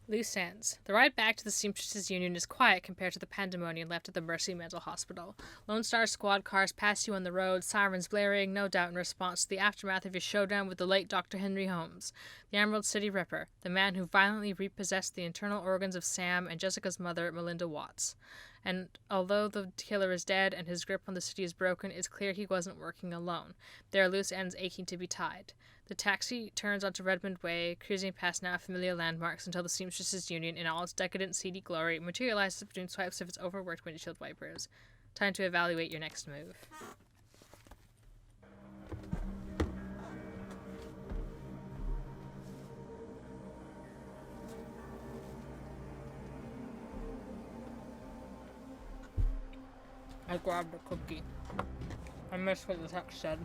Loose ends. The ride back to the Seamstresses Union is quiet compared to the pandemonium left at the Mercy Mental Hospital. Lone Star squad cars pass you on the road, sirens blaring, no doubt in response to the aftermath of your showdown with the late Dr. Henry Holmes, the Emerald City Ripper, the man who violently repossessed the internal organs of Sam and Jessica's mother, Melinda Watts. And although the killer is dead and his grip on the city is broken, it's clear he wasn't working alone. There are loose ends aching to be tied. The taxi turns onto Redmond Way, cruising past now familiar landmarks until the Seamstresses Union, in all its decadent, seedy glory, materializes between swipes of its overworked windshield wipers. Time to evaluate your next move. I grabbed a cookie. I missed what the text said.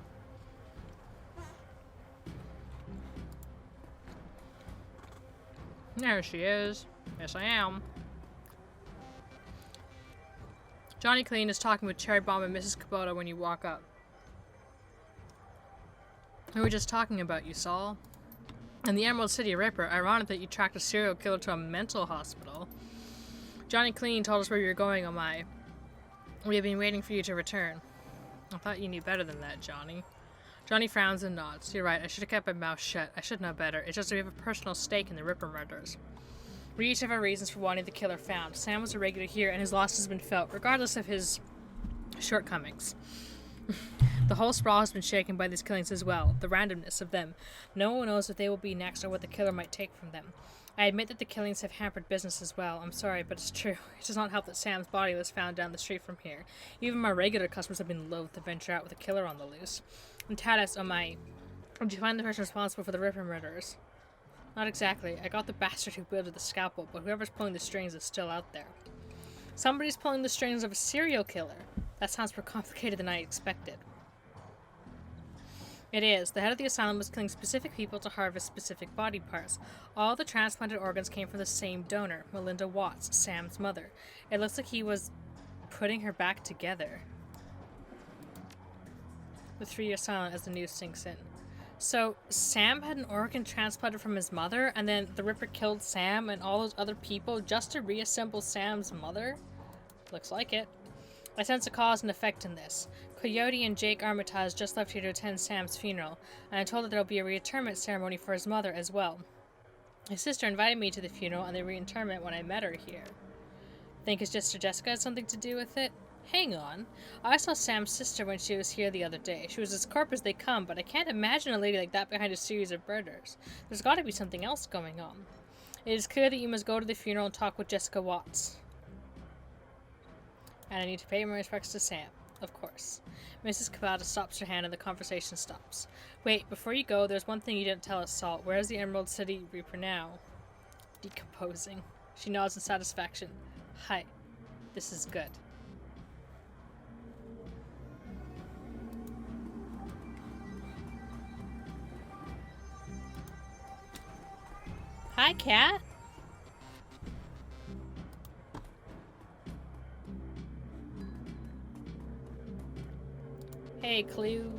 There she is. Yes, I am. Johnny Clean is talking with Cherry Bomb and Mrs. Kubota when you walk up. We were just talking about you, Saul. And the Emerald City Ripper. Ironic that you tracked a serial killer to a mental hospital. Johnny Clean told us where you were going, oh my. We have been waiting for you to return. I thought you knew better than that, Johnny. Johnny frowns and nods. You're right, I should have kept my mouth shut. I should know better. It's just that we have a personal stake in the Ripper murders. We each have our reasons for wanting the killer found. Sam was a regular here, and his loss has been felt, regardless of his shortcomings. The whole sprawl has been shaken by these killings as well, the randomness of them. No one knows what they will be next or what the killer might take from them. I admit that the killings have hampered business as well. I'm sorry, but it's true. It does not help that Sam's body was found down the street from here. Even my regular customers have been loath to venture out with a killer on the loose. And Tadas, oh my, did you find the person responsible for the Ripper murders? Not exactly. I got the bastard who wielded the scalpel, but whoever's pulling the strings is still out there. Somebody's pulling the strings of a serial killer. That sounds more complicated than I expected. It is. The head of the asylum was killing specific people to harvest specific body parts. All the transplanted organs came from the same donor, Melinda Watts, Sam's mother. It looks like he was putting her back together. The 3 year silence as the news sinks in. So, Sam had an organ transplanted from his mother, and then the Ripper killed Sam and all those other people just to reassemble Sam's mother? Looks like it. I sense a cause and effect in this. Coyote and Jake Armitage just left here to attend Sam's funeral, and I'm told that there'll be a reinterment ceremony for his mother as well. His sister invited me to the funeral and the reinterment when I met her here. Think his sister Jessica had something to do with it? Hang on. I saw Sam's sister when she was here the other day. She was as corp as they come, but I can't imagine a lady like that behind a series of murders. There's got to be something else going on. It is clear that you must go to the funeral and talk with Jessica Watts. And I need to pay my respects to Sam. Of course. Mrs. Cavada stops her hand and the conversation stops. Wait, before you go, there's one thing you didn't tell us, Salt. Where's the Emerald City Reaper now? Decomposing. She nods in satisfaction. Hi. This is good. Hi, cat. Hey, Clue.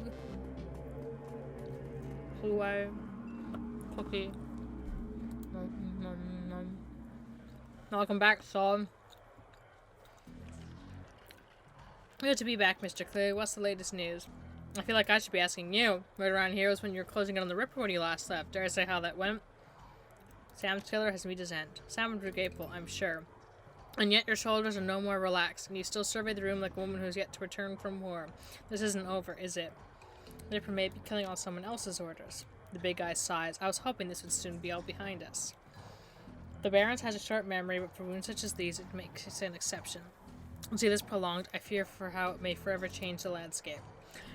Clue. Cookie. Welcome back, Saul. Good to be back, Mr. Clue. What's the latest news? I feel like I should be asking you. Right around here was when you were closing in on the Ripper when you last left. Dare I say how that went? Sam's killer has reached his end. Sam would be grateful, I'm sure. And yet your shoulders are no more relaxed, and you still survey the room like a woman who has yet to return from war. This isn't over, is it? The Ripper may be killing on someone else's orders. The big guy sighs. I was hoping this would soon be all behind us. The Barons has a short memory, but for wounds such as these, it makes an exception. See this prolonged, I fear for how it may forever change the landscape.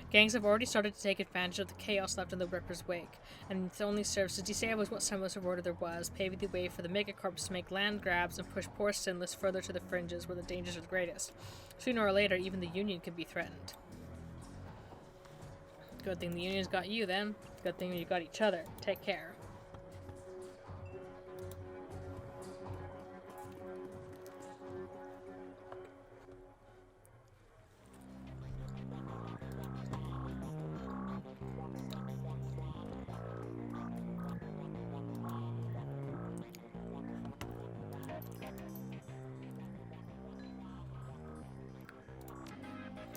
Gangs have already started to take advantage of the chaos left in the Ripper's wake, and it only serves to destabilize what semblance of order there was, paving the way for the megacorps to make land grabs and push poor Sinless further to the fringes where the dangers are the greatest. Sooner or later, even the Union could be threatened. Good thing the Union's got you, then. Good thing you got each other. Take care.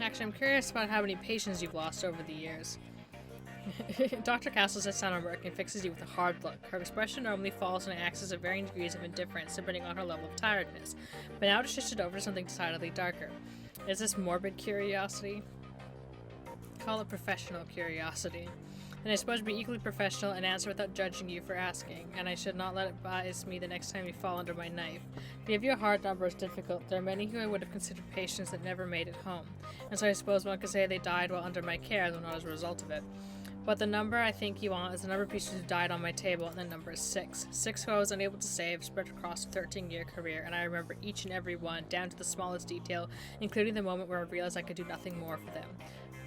Actually, I'm curious about how many patients you've lost over the years. Dr. Castle sits down on work and fixes you with a hard look. Her expression normally falls and acts as at varying degrees of indifference depending on her level of tiredness, but now it's shifted over to something decidedly darker. Is this morbid curiosity? Call it professional curiosity. And it's supposed to be equally professional and answer without judging you for asking, and I should not let it bias me the next time you fall under my knife. To give you a hard number is difficult. There are many who I would have considered patients that never made it home, and so I suppose one could say they died while under my care, though not as a result of it. But the number I think you want is the number of patients who died on my table, and the number is 6. 6 who I was unable to save, spread across a 13-year career, and I remember each and every one, down to the smallest detail, including the moment where I realized I could do nothing more for them.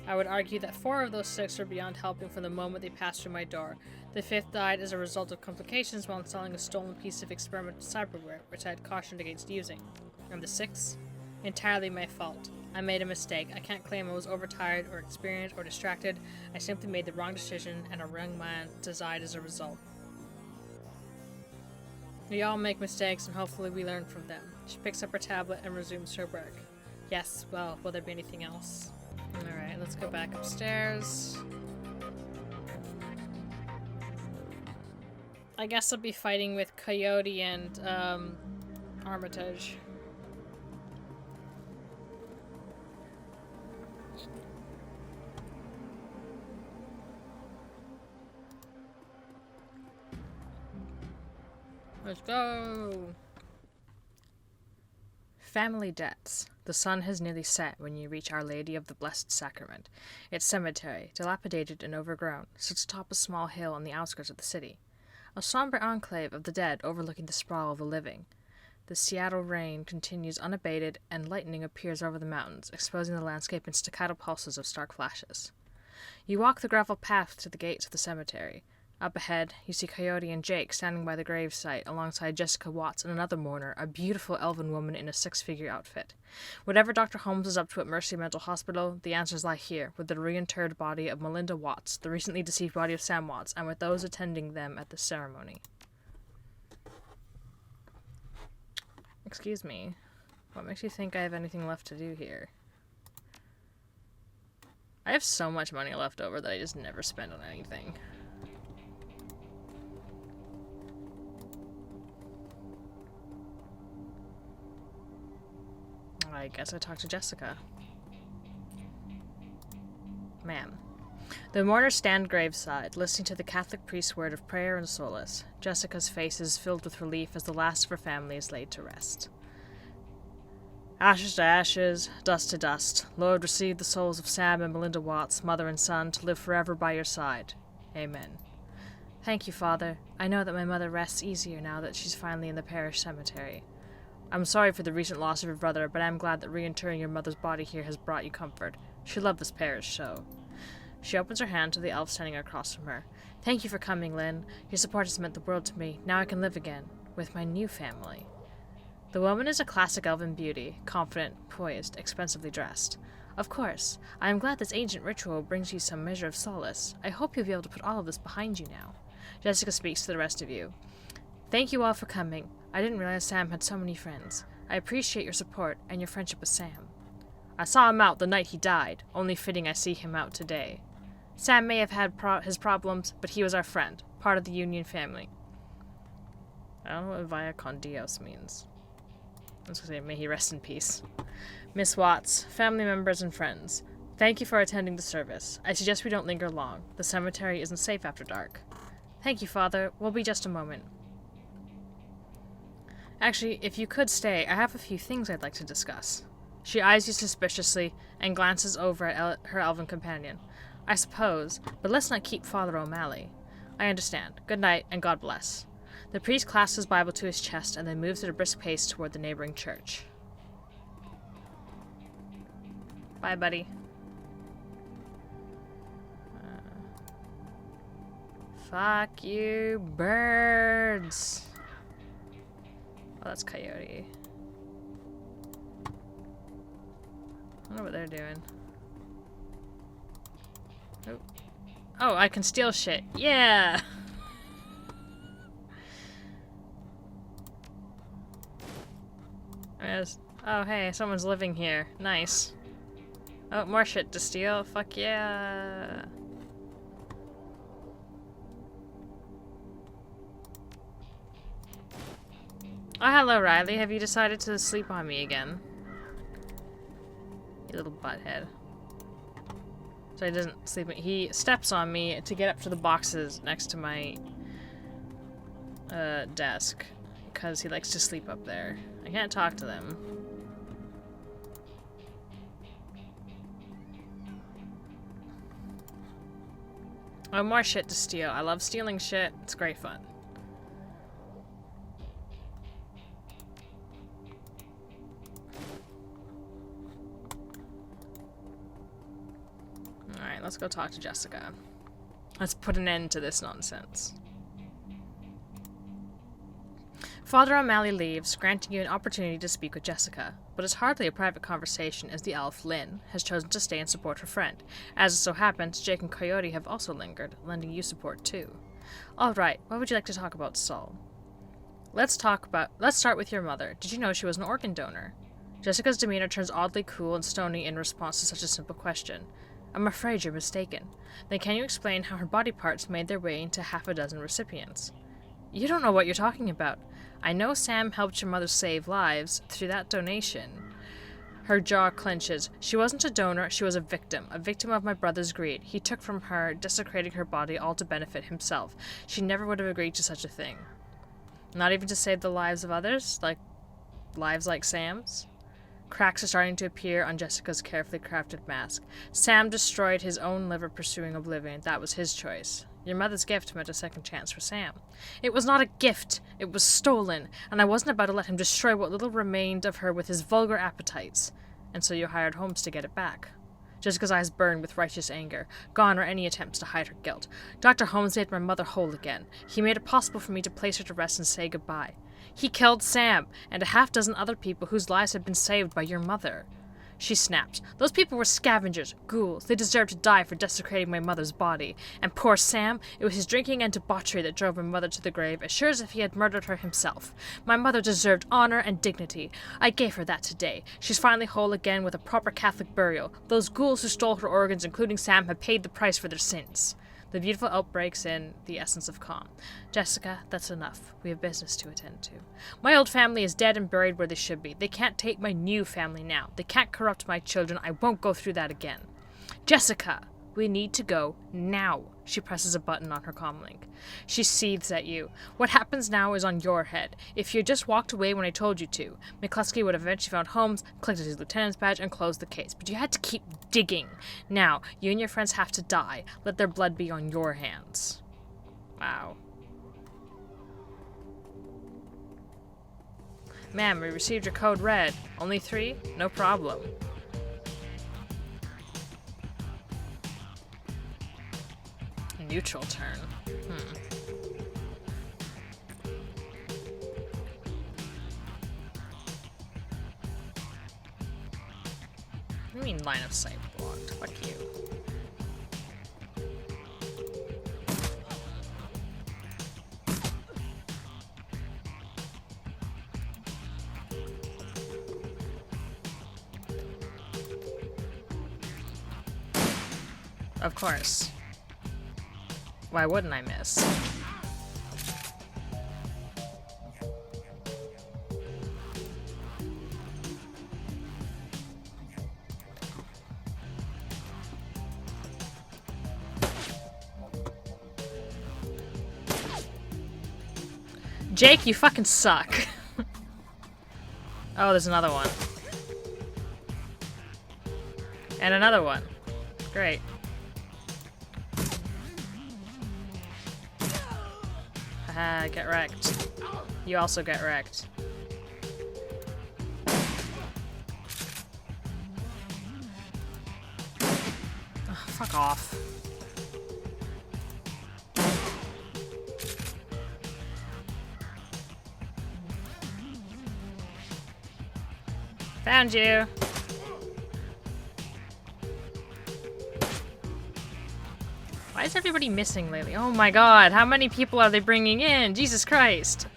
I would argue that 4 of those 6 were beyond helping from the moment they passed through my door. The 5th died as a result of complications while installing a stolen piece of experimental cyberware, which I had cautioned against using. And the 6th? Entirely my fault. I made a mistake. I can't claim I was overtired or experienced or distracted. I simply made the wrong decision and a wrong man died as a result. We all make mistakes and hopefully we learn from them. She picks up her tablet and resumes her work. Yes, well, will there be anything else? Alright, let's go back upstairs. I guess I'll be fighting with Coyote and, Armitage. Let's go! Family debts. The sun has nearly set when you reach Our Lady of the Blessed Sacrament. Its cemetery, dilapidated and overgrown, sits atop a small hill on the outskirts of the city. A somber enclave of the dead overlooking the sprawl of the living. The Seattle rain continues unabated, and lightning appears over the mountains, exposing the landscape in staccato pulses of stark flashes. You walk the gravel path to the gates of the cemetery. Up ahead, you see Coyote and Jake standing by the gravesite alongside Jessica Watts and another mourner, a beautiful elven woman in a 6-figure outfit. Whatever Dr. Holmes is up to at Mercy Mental Hospital, the answers lie here, with the reinterred body of Melinda Watts, the recently deceased body of Sam Watts, and with those attending them at the ceremony. Excuse me. What makes you think I have anything left to do here? I have so much money left over that I just never spend on anything. I guess I talked to Jessica. Ma'am. The mourners stand graveside, listening to the Catholic priest's word of prayer and solace. Jessica's face is filled with relief as the last of her family is laid to rest. Ashes to ashes, dust to dust. Lord, receive the souls of Sam and Melinda Watts, mother and son, to live forever by your side. Amen. Thank you, Father. I know that my mother rests easier now that she's finally in the parish cemetery. I'm sorry for the recent loss of your brother, but I'm glad that reinterring your mother's body here has brought you comfort. She loved this parish so. She opens her hand to the elf standing across from her. Thank you for coming, Lynn. Your support has meant the world to me. Now I can live again, with my new family. The woman is a classic elven beauty, confident, poised, expensively dressed. Of course, I am glad this ancient ritual brings you some measure of solace. I hope you'll be able to put all of this behind you now. Jessica speaks to the rest of you. Thank you all for coming. I didn't realize Sam had so many friends. I appreciate your support and your friendship with Sam. I saw him out the night he died, only fitting I see him out today. Sam may have had his problems, but he was our friend, part of the Union family. I don't know what Via con Dios means. I was going to say, may he rest in peace. Miss Watts, family members and friends, thank you for attending the service. I suggest we don't linger long. The cemetery isn't safe after dark. Thank you, Father. We'll be just a moment. Actually, if you could stay, I have a few things I'd like to discuss. She eyes you suspiciously and glances over at her elven companion. I suppose, but let's not keep Father O'Malley. I understand. Good night, and God bless. The priest clasps his Bible to his chest and then moves at a brisk pace toward the neighboring church. Bye, buddy. Fuck you, birds. Oh, that's Coyote. I wonder what they're doing. Oh. Oh, I can steal shit. Yeah! Oh, hey, someone's living here. Nice. Oh, more shit to steal. Fuck yeah. Oh, hello, Riley. Have you decided to sleep on me again? You little butthead. So he doesn't sleep. He steps on me to get up to the boxes next to my desk because he likes to sleep up there. I can't talk to them. Oh, more shit to steal. I love stealing shit. It's great fun. Alright, let's go talk to Jessica. Let's put an end to this nonsense. Father O'Malley leaves, granting you an opportunity to speak with Jessica, but it's hardly a private conversation as the elf, Lynn, has chosen to stay and support her friend. As it so happens, Jake and Coyote have also lingered, lending you support too. Alright, what would you like to talk about, Saul? Let's start with your mother. Did you know she was an organ donor? Jessica's demeanor turns oddly cool and stony in response to such a simple question. I'm afraid you're mistaken. Then can you explain how her body parts made their way into half a dozen recipients? You don't know what you're talking about. I know Sam helped your mother save lives through that donation. Her jaw clenches. She wasn't a donor, she was a victim of my brother's greed. He took from her, desecrating her body all to benefit himself. She never would have agreed to such a thing. Not even to save the lives of others? Lives like Sam's? Cracks are starting to appear on Jessica's carefully crafted mask. Sam destroyed his own liver pursuing oblivion. That was his choice. Your mother's gift meant a second chance for Sam. It was not a gift. It was stolen, and I wasn't about to let him destroy what little remained of her with his vulgar appetites. And so you hired Holmes to get it back. Jessica's eyes burned with righteous anger. Gone are any attempts to hide her guilt. Dr. Holmes made my mother whole again. He made it possible for me to place her to rest and say goodbye. He killed Sam, and a half dozen other people whose lives had been saved by your mother. She snapped. Those people were scavengers, ghouls. They deserved to die for desecrating my mother's body. And poor Sam, it was his drinking and debauchery that drove my mother to the grave, as sure as if he had murdered her himself. My mother deserved honor and dignity. I gave her that today. She's finally whole again with a proper Catholic burial. Those ghouls who stole her organs, including Sam, have paid the price for their sins. The beautiful oak breaks in the essence of calm. Jessica, that's enough. We have business to attend to. My old family is dead and buried where they should be. They can't take my new family now. They can't corrupt my children. I won't go through that again. Jessica, we need to go now. She presses a button on her comlink. She seethes at you. What happens now is on your head. If you had just walked away when I told you to, McCluskey would have eventually found Holmes, collected his lieutenant's badge, and closed the case. But you had to keep digging. Now, you and your friends have to die. Let their blood be on your hands. Wow. Ma'am, we received your code red. Only 3? No problem. Neutral turn. What do you mean line of sight blocked? Fuck you. Of course. Why wouldn't I miss? Jake, you fucking suck. Oh, there's another one. And another one. Great. Haha, get wrecked. You also get wrecked. Oh, fuck off. Found you. Why is everybody missing lately? Oh my god, how many people are they bringing in? Jesus Christ.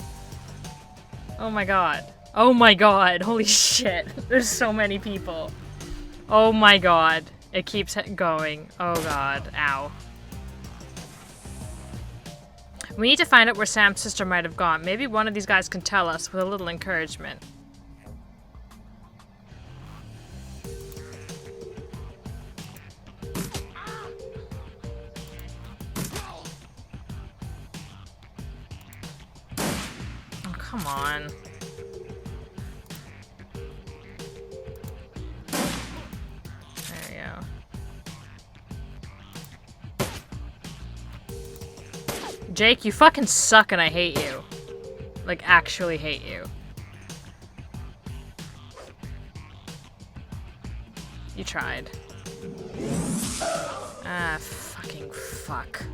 Oh my god. Oh my god, holy shit. There's so many people. Oh my god. It keeps going. Oh god. Ow. We need to find out where Sam's sister might have gone. Maybe one of these guys can tell us with a little encouragement. Oh, come on. There we go. Jake, you fucking suck and I hate you. Like, actually hate you. You tried. Ah, fucking fuck.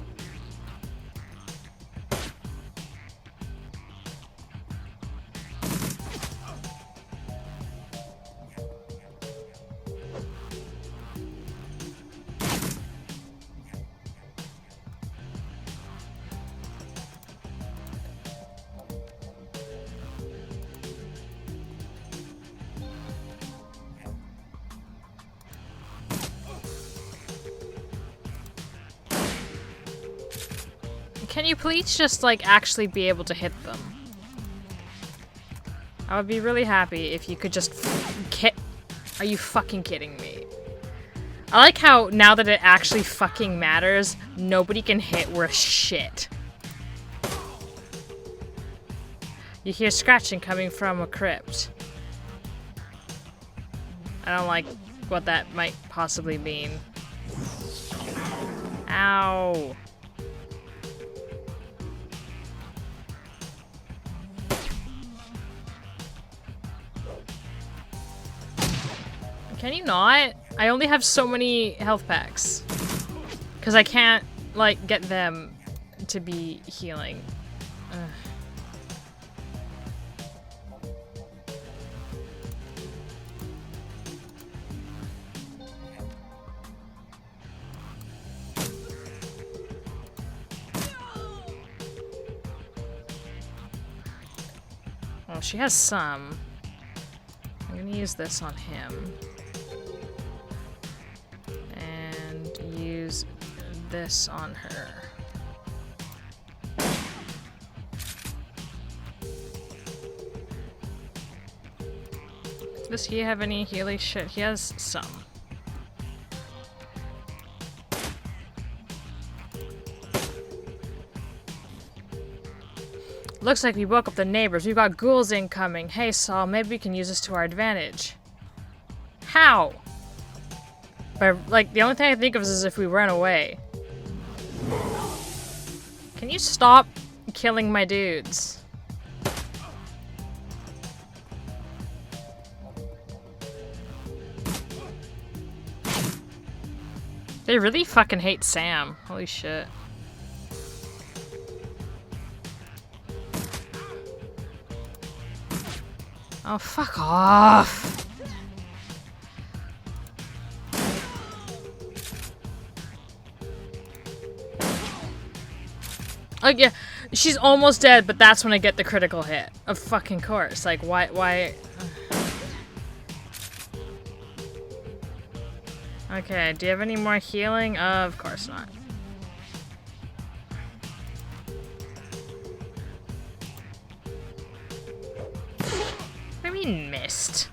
Can you please just, like, actually be able to hit them? I would be really happy if you could just Are you fucking kidding me? I like how, now that it actually fucking matters, nobody can hit worth shit. You hear scratching coming from a crypt. I don't like what that might possibly mean. Ow. Can you not? I only have so many health packs. Because I can't, like, get them to be healing. Ugh. Well, she has some. I'm gonna use this on him. Use this on her. Does he have any healing shit? He has some. Looks like we woke up the neighbors. We've got ghouls incoming. Hey, Saul, maybe we can use this to our advantage. How? But, like, the only thing I think of is if we run away. Can you stop killing my dudes? They really fucking hate Sam. Holy shit. Oh, fuck off. Like, yeah, she's almost dead, but that's when I get the critical hit. Of fucking course. Like, why? Okay, do you have any more healing? Of course not. What do you mean, missed?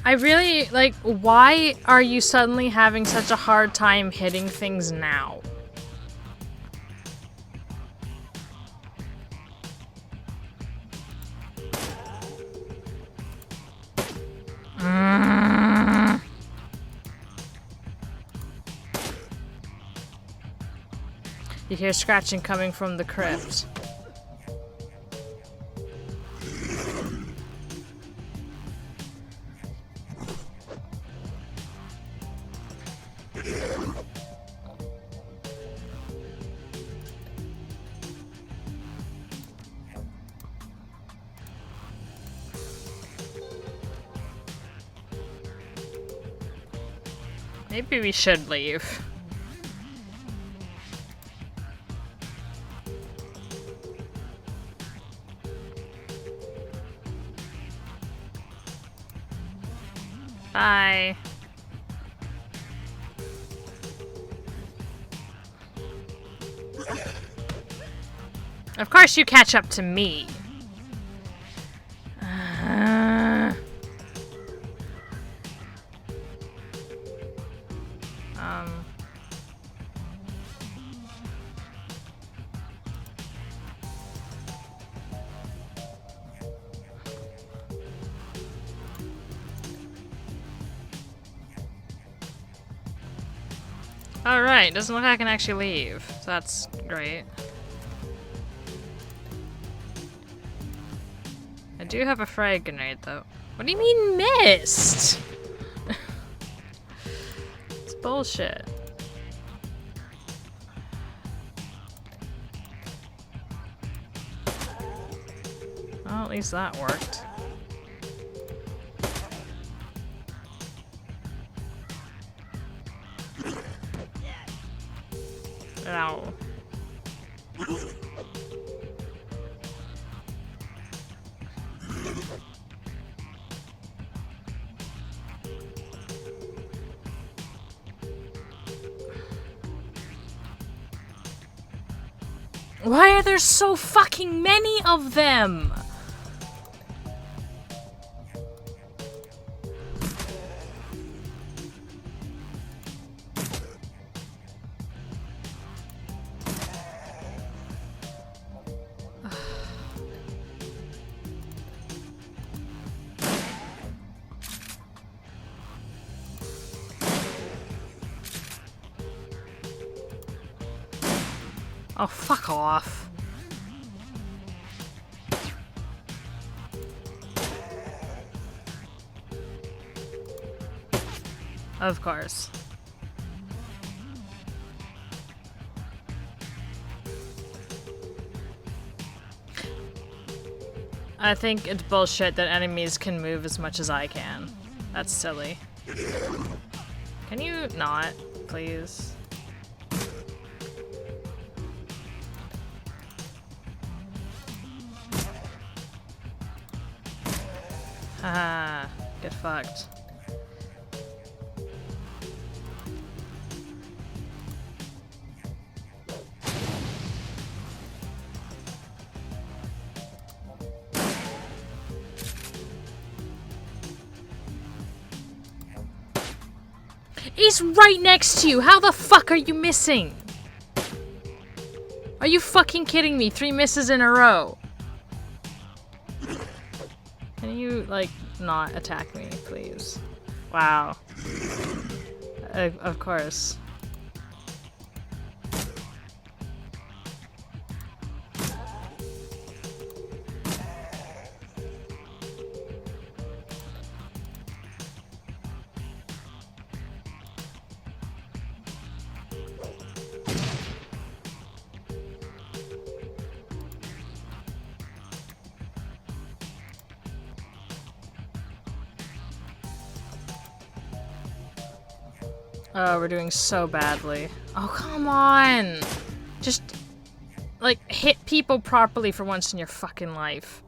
I really, like, why are you suddenly having such a hard time hitting things now? hear scratching coming from the crypt. Maybe we should leave. Bye. Of course you catch up to me. Alright, doesn't look like I can actually leave. So that's great. I do have a frag grenade though. What do you mean missed? It's bullshit. Well, at least that worked. Ow. Why are there so fucking many of them? Oh, fuck off. Of course. I think it's bullshit that enemies can move as much as I can. That's silly. Can you not, please? Haha, get fucked. He's right next to you! How the fuck are you missing? Are you fucking kidding me? 3 misses in a row. Can you, like, not attack me, please? Wow. Of course. Oh, we're doing so badly. Oh, come on! Just, like, hit people properly for once in your fucking life.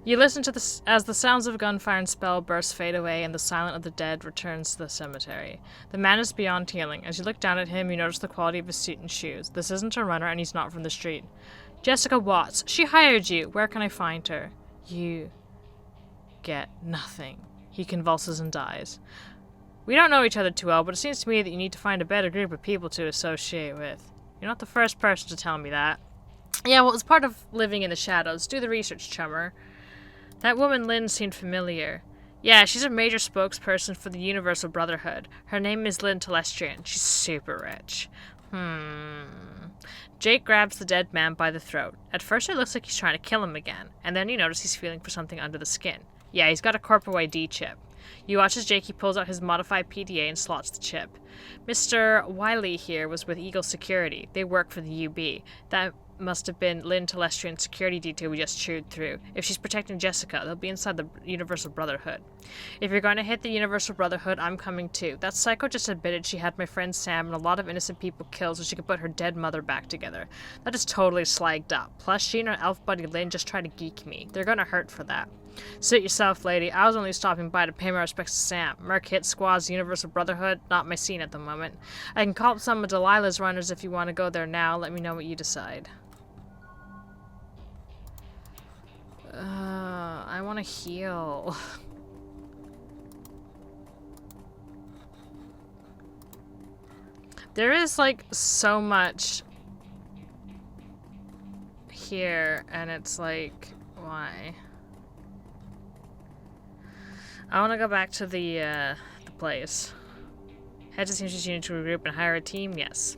You listen to this as the sounds of gunfire and spell bursts fade away and the silence of the dead returns to the cemetery. The man is beyond healing. As you look down at him, you notice the quality of his suit and shoes. This isn't a runner and he's not from the street. Jessica Watts. She hired you. Where can I find her? You get nothing. He convulses and dies. We don't know each other too well, but it seems to me that you need to find a better group of people to associate with. You're not the first person to tell me that. Yeah, well, it's part of living in the shadows. Do the research, chummer. That woman Lynn seemed familiar. Yeah, she's a major spokesperson for the Universal Brotherhood. Her name is Lynn Telestrian. She's super rich. Jake grabs the dead man by the throat. At first it looks like he's trying to kill him again, and then you notice he's feeling for something under the skin. Yeah, he's got a corporal ID chip. You watch as Jakey pulls out his modified PDA and slots the chip. Mr. Wiley here was with Eagle Security. They work for the UB. That must have been Lynn Telestrian's security detail we just chewed through. If she's protecting Jessica, they'll be inside the Universal Brotherhood. If you're going to hit the Universal Brotherhood, I'm coming too. That psycho just admitted she had my friend Sam and a lot of innocent people killed so she could put her dead mother back together. That is totally slagged up. Plus, she and her elf buddy Lynn just tried to geek me. They're gonna hurt for that. Suit yourself, lady. I was only stopping by to pay my respects to Sam. Merc hit squad's Universal Brotherhood, not my scene at the moment. I can call up some of Delilah's runners if you want to go there now. Let me know what you decide. I want to heal. There is, like, so much here, and it's like, why? I want to go back to the place. Head to seems just you need to regroup and hire a team? Yes.